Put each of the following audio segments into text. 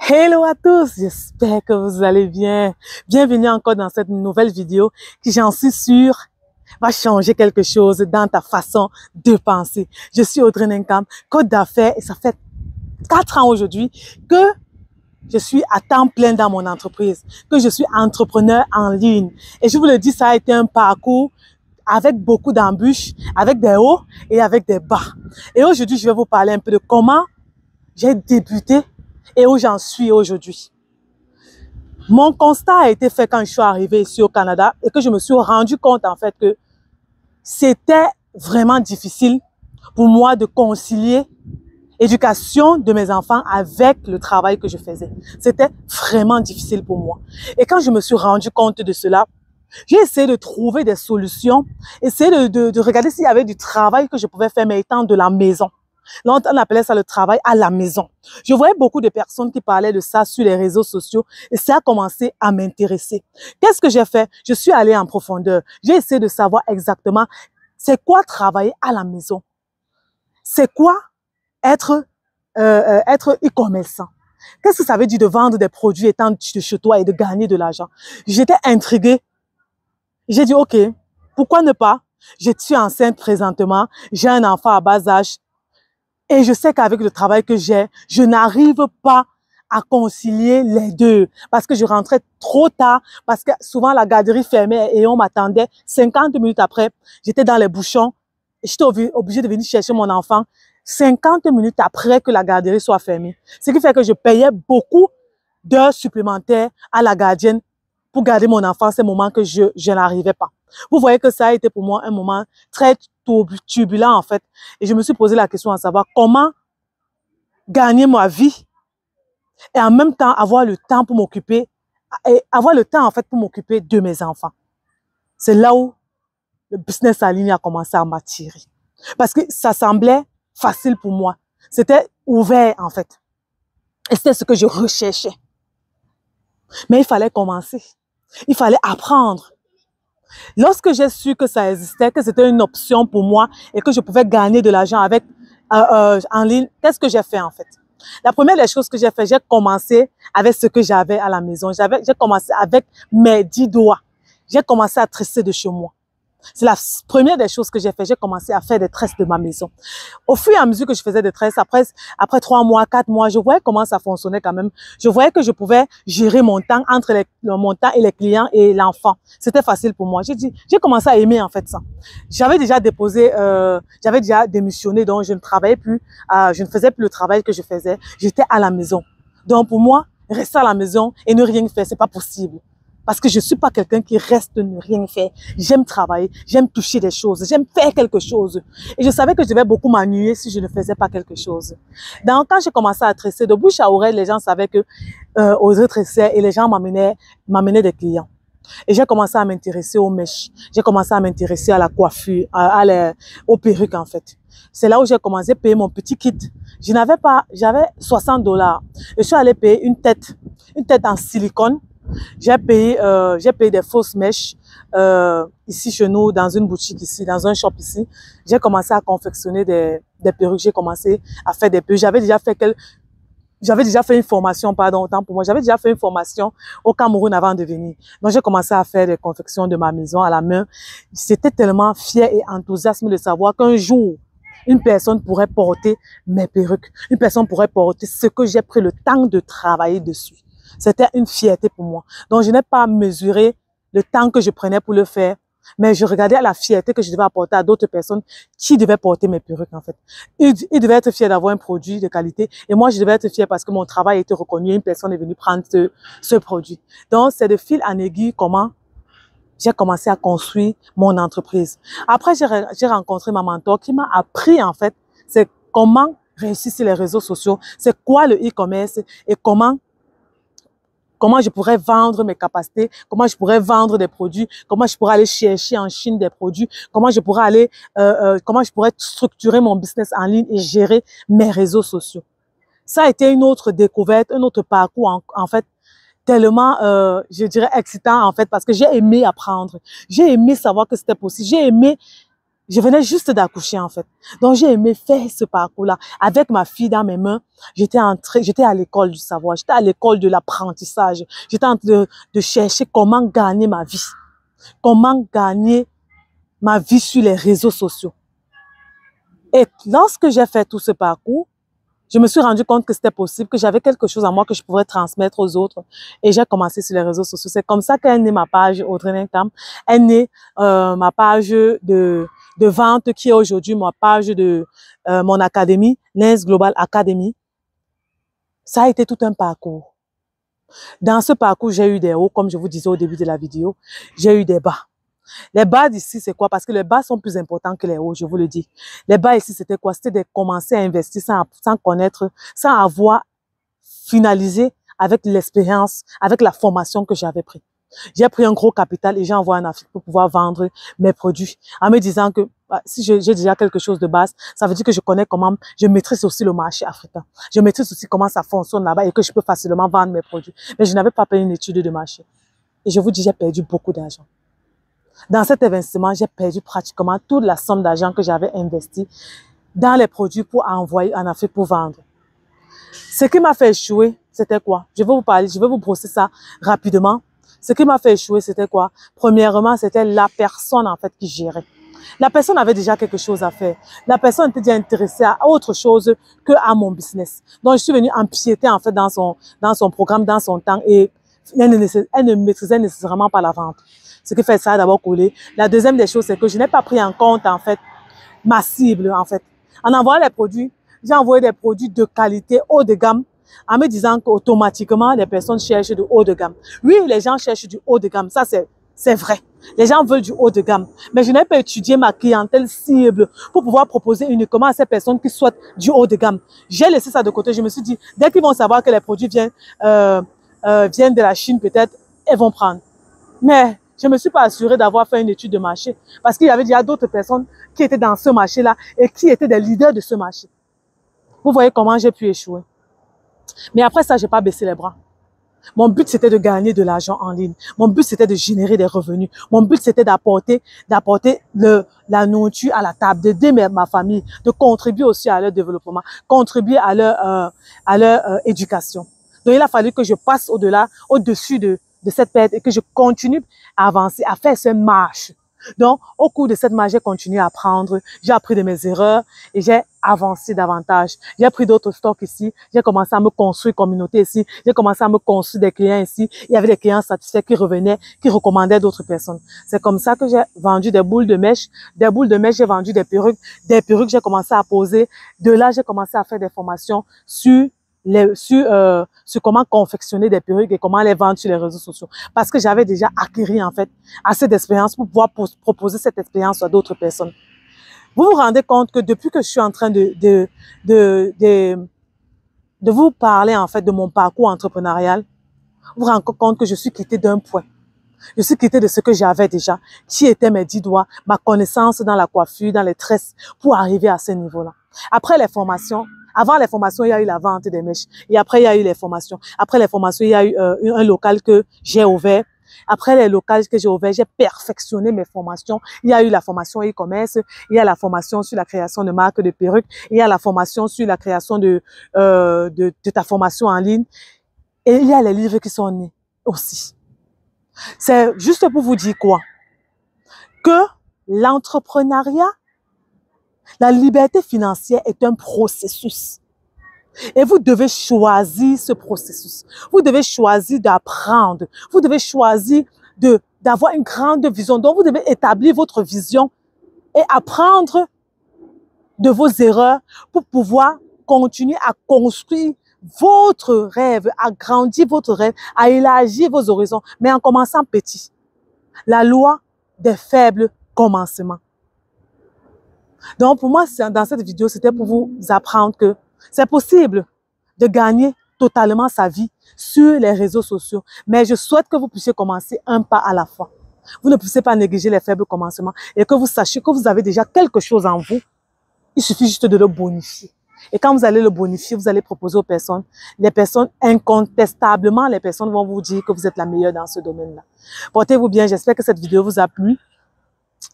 Hello à tous, j'espère que vous allez bien. Bienvenue encore dans cette nouvelle vidéo qui, j'en suis sûre, va changer quelque chose dans ta façon de penser. Je suis Audrey Nenkam, coach d'affaires, et ça fait 4 ans aujourd'hui que je suis à temps plein dans mon entreprise, que je suis entrepreneur en ligne. Et je vous le dis, ça a été un parcours avec beaucoup d'embûches, avec des hauts et avec des bas. Et aujourd'hui, je vais vous parler un peu de comment j'ai débuté et où j'en suis aujourd'hui. Mon constat a été fait quand je suis arrivée ici au Canada et que je me suis rendu compte en fait que c'était vraiment difficile pour moi de concilier l'éducation de mes enfants avec le travail que je faisais. C'était vraiment difficile pour moi. Et quand je me suis rendu compte de cela, j'ai essayé de trouver des solutions, essayer de regarder s'il y avait du travail que je pouvais faire mais étant de la maison. Là, on appelait ça le travail à la maison. Je voyais beaucoup de personnes qui parlaient de ça sur les réseaux sociaux et ça a commencé à m'intéresser. Qu'est-ce que j'ai fait? Je suis allée en profondeur. J'ai essayé de savoir exactement c'est quoi travailler à la maison. C'est quoi être e-commerçant. Qu'est-ce que ça veut dire de vendre des produits étant de chez toi et de gagner de l'argent? J'étais intriguée. J'ai dit, OK, pourquoi ne pas? Je suis enceinte présentement. J'ai un enfant à bas âge. Et je sais qu'avec le travail que j'ai, je n'arrive pas à concilier les deux. Parce que je rentrais trop tard, parce que souvent la garderie fermait et on m'attendait 50 minutes après. J'étais dans les bouchons. J'étais obligée de venir chercher mon enfant 50 minutes après que la garderie soit fermée. Ce qui fait que je payais beaucoup d'heures supplémentaires à la gardienne pour garder mon enfant à ces moments que je n'arrivais pas. Vous voyez que ça a été pour moi un moment très turbulent en fait. Et je me suis posé la question à savoir comment gagner ma vie et en même temps avoir le temps pour m'occuper, et avoir le temps en fait pour m'occuper de mes enfants. C'est là où le business en ligne a commencé à m'attirer. Parce que ça semblait facile pour moi. C'était ouvert en fait. Et c'était ce que je recherchais. Mais il fallait commencer. Il fallait apprendre. Lorsque j'ai su que ça existait, que c'était une option pour moi et que je pouvais gagner de l'argent avec en ligne, qu'est-ce que j'ai fait en fait? La première des choses que j'ai fait, j'ai commencé avec ce que j'avais à la maison. J'ai commencé avec mes 10 doigts. J'ai commencé à tresser de chez moi. C'est la première des choses que j'ai fait. J'ai commencé à faire des tresses de ma maison. Au fur et à mesure que je faisais des tresses, après 3 mois, 4 mois, je voyais comment ça fonctionnait quand même. Je voyais que je pouvais gérer mon temps entre mon temps et les clients et l'enfant. C'était facile pour moi. J'ai commencé à aimer en fait ça. J'avais déjà j'avais déjà démissionné, donc je ne travaillais plus, je ne faisais plus le travail que je faisais. J'étais à la maison. Donc pour moi, rester à la maison et ne rien faire, c'est pas possible. Parce que je suis pas quelqu'un qui reste ne rien faire. J'aime travailler, j'aime toucher des choses, j'aime faire quelque chose. Et je savais que je devais beaucoup m'ennuyer si je ne faisais pas quelque chose. Donc, quand j'ai commencé à tresser, de bouche à oreille, les gens savaient que Audrey tressait et les gens m'amenaient des clients. Et j'ai commencé à m'intéresser aux mèches. J'ai commencé à m'intéresser à la coiffure, aux perruques en fait. C'est là où j'ai commencé à payer mon petit kit. J'avais $60. Je suis allée payer une tête en silicone. J'ai payé des fausses mèches ici chez nous, dans une boutique ici, dans un shop ici. J'ai commencé à confectionner des perruques. J'ai commencé à faire des perruques. J'avais déjà fait une formation, pardon, autant pour moi. J'avais déjà fait une formation au Cameroun avant de venir. Donc, j'ai commencé à faire des confections de ma maison à la main. J'étais tellement fière et enthousiaste de savoir qu'un jour, une personne pourrait porter mes perruques. Une personne pourrait porter ce que j'ai pris le temps de travailler dessus. C'était une fierté pour moi. Donc, je n'ai pas mesuré le temps que je prenais pour le faire, mais je regardais la fierté que je devais apporter à d'autres personnes qui devaient porter mes perruques, en fait. Ils devaient être fiers d'avoir un produit de qualité et moi, je devais être fière parce que mon travail était reconnu et une personne est venue prendre ce produit. Donc, c'est de fil en aiguille comment j'ai commencé à construire mon entreprise. Après, j'ai rencontré ma mentor qui m'a appris, en fait, c'est comment réussir sur les réseaux sociaux, c'est quoi le e-commerce et comment je pourrais vendre mes capacités, comment je pourrais vendre des produits, comment je pourrais aller chercher en Chine des produits, comment je pourrais structurer mon business en ligne et gérer mes réseaux sociaux. Ça a été une autre découverte, un autre parcours en fait, tellement, je dirais, excitant en fait, parce que j'ai aimé apprendre. J'ai aimé savoir que c'était possible. J'ai aimé Je venais juste d'accoucher, en fait. Donc, j'ai aimé faire ce parcours-là. Avec ma fille dans mes mains, j'étais à l'école du savoir, j'étais à l'école de l'apprentissage. J'étais en train de chercher comment gagner ma vie. Comment gagner ma vie sur les réseaux sociaux. Et lorsque j'ai fait tout ce parcours, je me suis rendu compte que c'était possible, que j'avais quelque chose en moi que je pouvais transmettre aux autres. Et j'ai commencé sur les réseaux sociaux. C'est comme ça qu'est née ma page Audrey Ninkam. Est née ma page de vente qui est aujourd'hui ma page de mon académie, Lens Global Academy. Ça a été tout un parcours. Dans ce parcours, j'ai eu des hauts, comme je vous disais au début de la vidéo. J'ai eu des bas. Les bas d'ici, c'est quoi? Parce que les bas sont plus importants que les hauts, je vous le dis. Les bas ici, c'était quoi? C'était de commencer à investir sans connaître, sans avoir finalisé avec l'expérience, avec la formation que j'avais pris. J'ai pris un gros capital et j'ai envoyé en Afrique pour pouvoir vendre mes produits en me disant que si j'ai déjà quelque chose de base, ça veut dire que je connais comment, je maîtrise aussi le marché africain. Je maîtrise aussi comment ça fonctionne là-bas et que je peux facilement vendre mes produits. Mais je n'avais pas fait une étude de marché. Et je vous dis, j'ai perdu beaucoup d'argent. Dans cet investissement, j'ai perdu pratiquement toute la somme d'argent que j'avais investi dans les produits pour envoyer en Afrique pour vendre. Ce qui m'a fait échouer, c'était quoi? Je vais vous parler, je vais vous brosser ça rapidement. Ce qui m'a fait échouer, c'était quoi? Premièrement, c'était la personne en fait qui gérait. La personne avait déjà quelque chose à faire. La personne était déjà intéressée à autre chose que à mon business. Donc, je suis venue empiéter en fait dans son programme, dans son temps et elle ne maîtrisait nécessairement pas la vente. Ce qui fait ça a d'abord coulé. La deuxième des choses, c'est que je n'ai pas pris en compte, en fait, ma cible, en fait. En envoyant les produits, j'ai envoyé des produits de qualité haut de gamme, en me disant qu'automatiquement, les personnes cherchent du haut de gamme. Oui, les gens cherchent du haut de gamme. Ça, c'est vrai. Les gens veulent du haut de gamme. Mais je n'ai pas étudié ma clientèle cible pour pouvoir proposer uniquement à ces personnes qui souhaitent du haut de gamme. J'ai laissé ça de côté. Je me suis dit, dès qu'ils vont savoir que les produits viennent de la Chine, peut-être, ils vont prendre. Mais je ne me suis pas assurée d'avoir fait une étude de marché parce qu'il y avait déjà d'autres personnes qui étaient dans ce marché-là et qui étaient des leaders de ce marché. Vous voyez comment j'ai pu échouer. Mais après ça, je n'ai pas baissé les bras. Mon but, c'était de gagner de l'argent en ligne. Mon but, c'était de générer des revenus. Mon but, c'était d'apporter la nourriture à la table, d'aider ma famille, de contribuer aussi à leur développement, contribuer à leur éducation. Donc, il a fallu que je passe au-dessus de cette perte et que je continue à avancer, à faire cette marche. Donc, au cours de cette marche, j'ai continué à apprendre, j'ai appris de mes erreurs et j'ai avancé davantage. J'ai pris d'autres stocks ici, j'ai commencé à me construire une communauté ici, j'ai commencé à me construire des clients ici. Il y avait des clients satisfaits qui revenaient, qui recommandaient d'autres personnes. C'est comme ça que j'ai vendu des boules de mèche. Des boules de mèche, j'ai vendu des perruques. Des perruques, j'ai commencé à poser. De là, j'ai commencé à faire des formations sur comment confectionner des perruques et comment les vendre sur les réseaux sociaux. Parce que j'avais déjà acquis, en fait, assez d'expérience pour pouvoir proposer cette expérience à d'autres personnes. Vous vous rendez compte que depuis que je suis en train de vous parler, en fait, de mon parcours entrepreneurial, vous vous rendez compte que je suis quittée d'un point. Je suis quittée de ce que j'avais déjà, qui étaient mes 10 doigts, ma connaissance dans la coiffure, dans les tresses, pour arriver à ce niveau-là. Après les formations, avant les formations, il y a eu la vente des mèches. Et après, il y a eu les formations. Après les formations, il y a eu un local que j'ai ouvert. Après les locaux que j'ai ouverts, j'ai perfectionné mes formations. Il y a eu la formation e-commerce, il y a la formation sur la création de marques de perruques, il y a la formation sur la création de ta formation en ligne. Et il y a les livres qui sont nés aussi. C'est juste pour vous dire quoi? Que l'entrepreneuriat, la liberté financière est un processus. Et vous devez choisir ce processus. Vous devez choisir d'apprendre. Vous devez choisir d'avoir une grande vision. Donc, vous devez établir votre vision et apprendre de vos erreurs pour pouvoir continuer à construire votre rêve, à grandir votre rêve, à élargir vos horizons, mais en commençant petit. La loi des faibles commencements. Donc, pour moi, dans cette vidéo, c'était pour vous apprendre que c'est possible de gagner totalement sa vie sur les réseaux sociaux. Mais je souhaite que vous puissiez commencer un pas à la fois. Vous ne puissiez pas négliger les faibles commencements et que vous sachiez que vous avez déjà quelque chose en vous. Il suffit juste de le bonifier. Et quand vous allez le bonifier, vous allez proposer aux personnes. Les personnes, incontestablement, les personnes vont vous dire que vous êtes la meilleure dans ce domaine-là. Portez-vous bien. J'espère que cette vidéo vous a plu.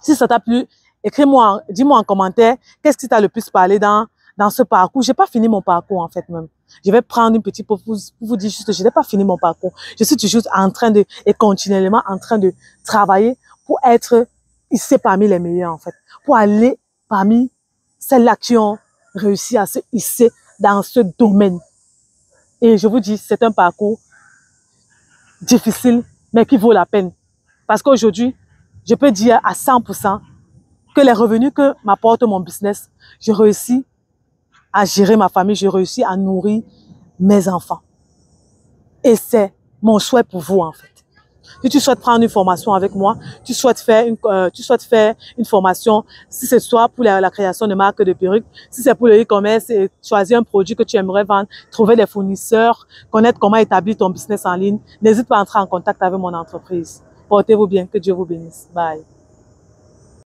Si ça t'a plu, Écris-moi, dis-moi en commentaire, qu'est-ce qui t'a le plus parlé dans ce parcours. J'ai pas fini mon parcours, en fait, même. Je vais prendre une petite pause pour vous dire juste que je n'ai pas fini mon parcours. Je suis toujours en train de, et continuellement en train de travailler pour être ici parmi les meilleurs, en fait. Pour aller parmi celles-là qui ont réussi à se hisser dans ce domaine. Et je vous dis, c'est un parcours difficile, mais qui vaut la peine. Parce qu'aujourd'hui, je peux dire à 100% que les revenus que m'apporte mon business, je réussis à gérer ma famille, je réussis à nourrir mes enfants. Et c'est mon souhait pour vous, en fait. Si tu souhaites prendre une formation avec moi, tu souhaites faire une formation, si c'est soit pour la création de marques de perruques, si c'est pour le e-commerce, choisir un produit que tu aimerais vendre, trouver des fournisseurs, connaître comment établir ton business en ligne, n'hésite pas à entrer en contact avec mon entreprise. Portez-vous bien, que Dieu vous bénisse. Bye.